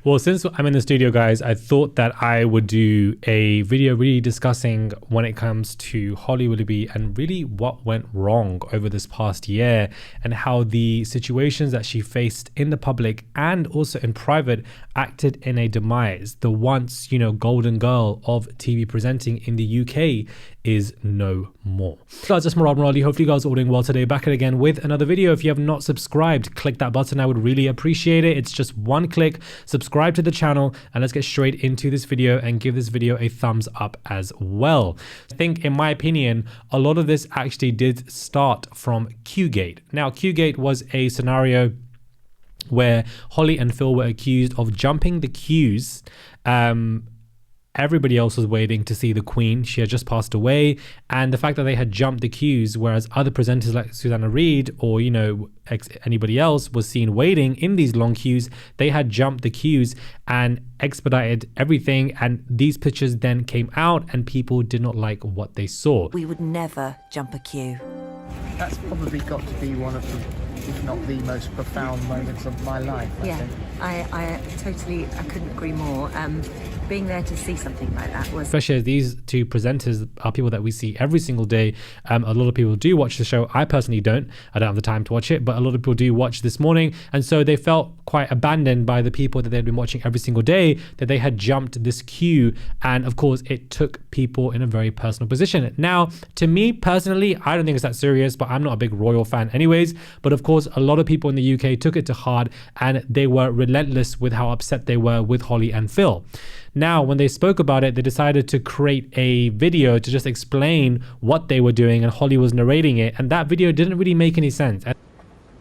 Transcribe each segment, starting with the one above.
Well, since I'm in the studio, guys, I thought that I would do a video really discussing when it comes to Holly Willoughby and really what went wrong over this past year and how the situations that she faced in the public and also in private acted in a demise. The once, golden girl of TV presenting in the UK is no more. Guys, it's Murad Murali. Hopefully you guys are all doing well today. Back at again with another video. If you have not subscribed, click that button. I would really appreciate it. It's just one click. Subscribe to the channel and let's get straight into this video and give this video a thumbs up as well. I think, in my opinion, a lot of this actually did start from Q-Gate. Now, Q-Gate was a scenario where Holly and Phil were accused of jumping the queues. Everybody else was waiting to see the Queen. She had just passed away, and the fact that they had jumped the queues, whereas other presenters like Susanna Reid or anybody else was seen waiting in these long queues, they had jumped the queues and expedited everything, and these pictures then came out and people did not like what they saw. We would never jump a queue. That's probably got to be one of the, if not the most profound moments of my life. I couldn't agree more. Being there to see something like that was... Especially as these two presenters are people that we see every single day. A lot of people do watch the show. I personally don't. I don't have the time to watch it, but a lot of people do watch This Morning. And so they felt quite abandoned by the people that they'd been watching every single day, that they had jumped this queue. And of course, it took people in a very personal position. Now, to me personally, I don't think it's that serious, but I'm not a big royal fan anyways. But of course, a lot of people in the UK took it to heart and they were relentless with how upset they were with Holly and Phil. Now, when they spoke about it, they decided to create a video to just explain what they were doing, and Holly was narrating it, and that video didn't really make any sense.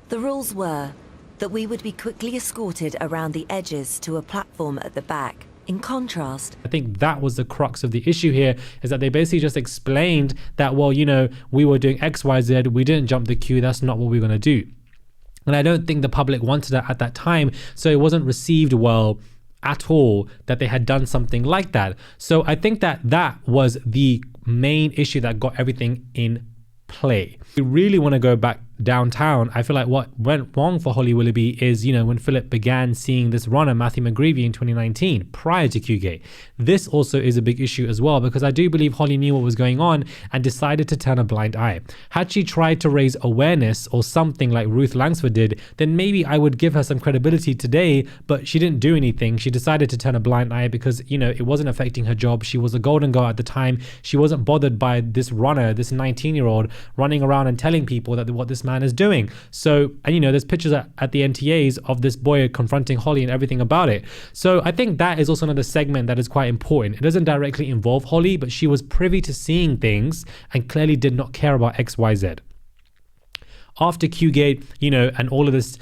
The rules were that we would be quickly escorted around the edges to a platform at the back. In contrast, I think that was the crux of the issue here, is that they basically just explained that, well, we were doing X, Y, Z, we didn't jump the queue, that's not what we're going to do. And I don't think the public wanted that at that time, so it wasn't received well at all that they had done something like that. So I think that that was the main issue that got everything in play. We really want to go back downtown. I feel like what went wrong for Holly Willoughby is, when Philip began seeing this runner, Matthew McGreevy, in 2019, prior to Q-Gate. This also is a big issue as well, because I do believe Holly knew what was going on and decided to turn a blind eye. Had she tried to raise awareness or something like Ruth Langsford did, then maybe I would give her some credibility today, but she didn't do anything. She decided to turn a blind eye because, it wasn't affecting her job. She was a golden girl at the time. She wasn't bothered by this runner, this 19-year-old running around and telling people that what this man is doing. So, and there's pictures at the NTAs of this boy confronting Holly and everything about it. So I think that is also another segment that is quite important. It doesn't directly involve Holly, but she was privy to seeing things and clearly did not care about XYZ. After Q-Gate, and all of this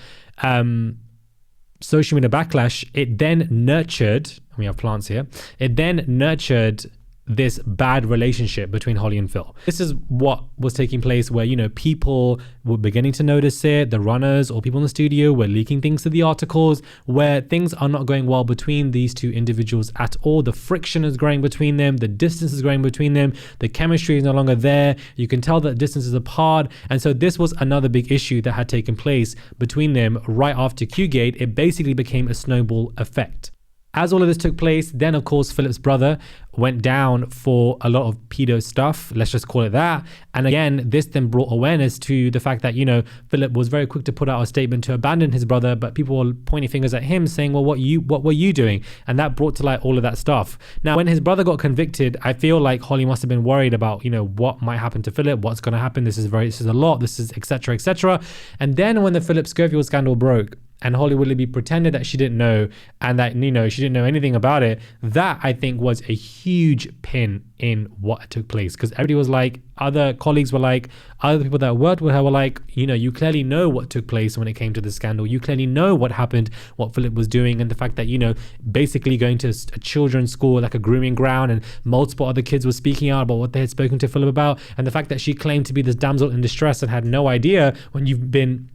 social media backlash, it then nurtured, we have plants here, it then nurtured this bad relationship between Holly and Phil. This is what was taking place where, people were beginning to notice it. The runners or people in the studio were leaking things to the articles where things are not going well between these two individuals at all. The friction is growing between them. The distance is growing between them. The chemistry is no longer there. You can tell that distance is apart. And so this was another big issue that had taken place between them right after Q-Gate. It basically became a snowball effect. As all of this took place, then of course Philip's brother went down for a lot of pedo stuff, let's just call it that. And again, this then brought awareness to the fact that, Philip was very quick to put out a statement to abandon his brother, but people were pointing fingers at him saying, well, what were you doing? And that brought to light all of that stuff. Now, when his brother got convicted, I feel like Holly must have been worried about, what might happen to Philip, what's going to happen. This is a lot, this is etc., etc. And then when the Philip Schofield scandal broke, and Holly Willoughby pretended that she didn't know and that, she didn't know anything about it, that I think was a huge pin in what took place. Because everybody was like, other colleagues were like, other people that worked with her were like, you clearly know what took place when it came to the scandal. You clearly know what happened, what Philip was doing, and the fact that, basically going to a children's school, like a grooming ground, and multiple other kids were speaking out about what they had spoken to Philip about, and the fact that she claimed to be this damsel in distress and had no idea when you've been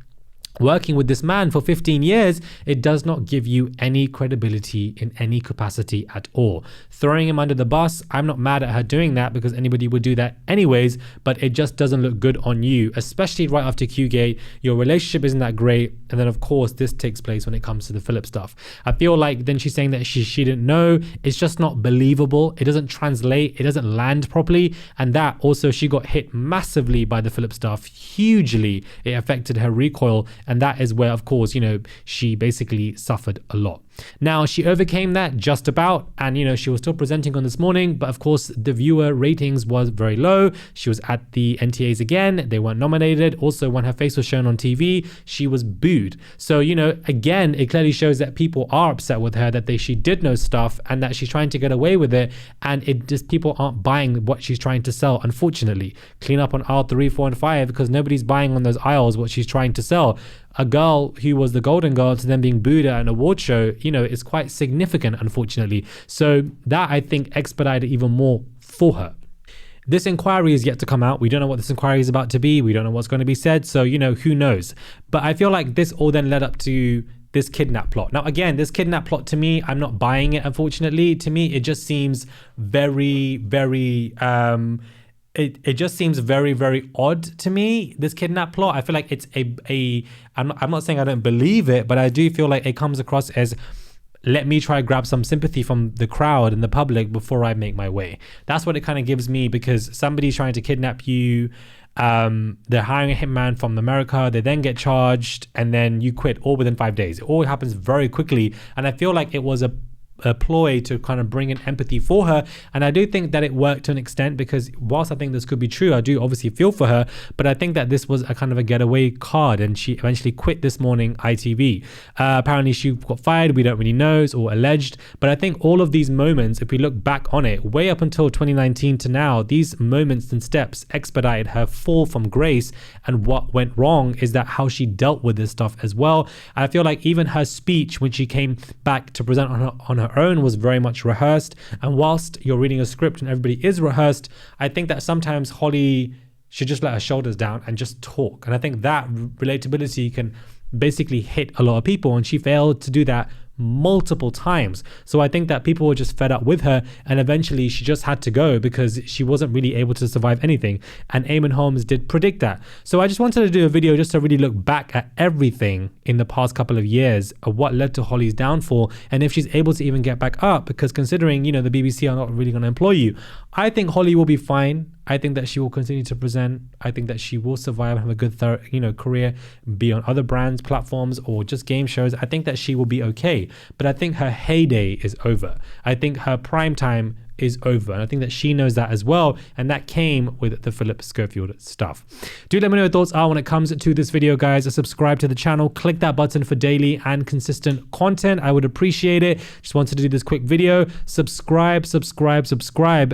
working with this man for 15 years, it does not give you any credibility in any capacity at all. Throwing him under the bus, I'm not mad at her doing that because anybody would do that anyways, but it just doesn't look good on you, especially right after Q-Gate. Your relationship isn't that great. And then of course, this takes place when it comes to the Philip stuff. I feel like then she's saying that she didn't know. It's just not believable. It doesn't translate. It doesn't land properly. And that also, she got hit massively by the Philip stuff, hugely. It affected her recoil. And that is where, of course, she basically suffered a lot. Now, she overcame that just about, and she was still presenting on This Morning, but of course the viewer ratings was very low. She was at the NTAs again, they weren't nominated. Also, when her face was shown on TV, she was booed. So again, it clearly shows that people are upset with her, that she did know stuff and that she's trying to get away with it, and it just, people aren't buying what she's trying to sell, unfortunately. Clean up on aisle 3, 4 and 5 because nobody's buying on those aisles what she's trying to sell. A girl who was the golden girl to then being booed at an award show, is quite significant, unfortunately. So that, I think, expedited even more for her. This inquiry is yet to come out. We don't know what this inquiry is about to be. We don't know what's going to be said. So, who knows? But I feel like this all then led up to this kidnap plot. Now, again, this kidnap plot, to me, I'm not buying it, unfortunately. To me, it just seems very, very... It just seems very, very odd to me, this kidnap plot. I feel like it's I'm not saying I don't believe it, but I do feel like it comes across as, let me try to grab some sympathy from the crowd and the public before I make my way. That's what it kind of gives me, because somebody's trying to kidnap you. They're hiring a hitman from America. They then get charged and then you quit all within 5 days. It all happens very quickly. And I feel like it was a ploy to kind of bring in empathy for her, and I do think that it worked to an extent, because whilst I think this could be true, I do obviously feel for her, but I think that this was a kind of a getaway card, and she eventually quit This Morning ITV. Apparently she got fired, we don't really know, or alleged, but I think all of these moments, if we look back on it, way up until 2019 to now, these moments and steps expedited her fall from grace. And what went wrong is that how she dealt with this stuff as well. I feel like even her speech when she came back to present on her own was very much rehearsed. And whilst you're reading a script and everybody is rehearsed, I think that sometimes Holly should just let her shoulders down and just talk. And I think that relatability can basically hit a lot of people, and she failed to do that multiple times. So I think that people were just fed up with her, and eventually she just had to go because she wasn't really able to survive anything. And Eamon Holmes did predict that. So I just wanted to do a video just to really look back at everything in the past couple of years of what led to Holly's downfall, and if she's able to even get back up, because considering, the BBC are not really going to employ you, I think Holly will be fine. I think that she will continue to present. I think that she will survive and have a good career, be on other brands, platforms, or just game shows. I think that she will be okay. But I think her heyday is over. I think her prime time is over, and I think that she knows that as well, and that came with the Philip Schofield stuff. Do let me know your thoughts are when it comes to this video, guys. Subscribe to the channel, click that button for daily and consistent content. I would appreciate it. Just wanted to do this quick video. Subscribe,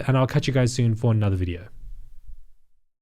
and I'll catch you guys soon for another video.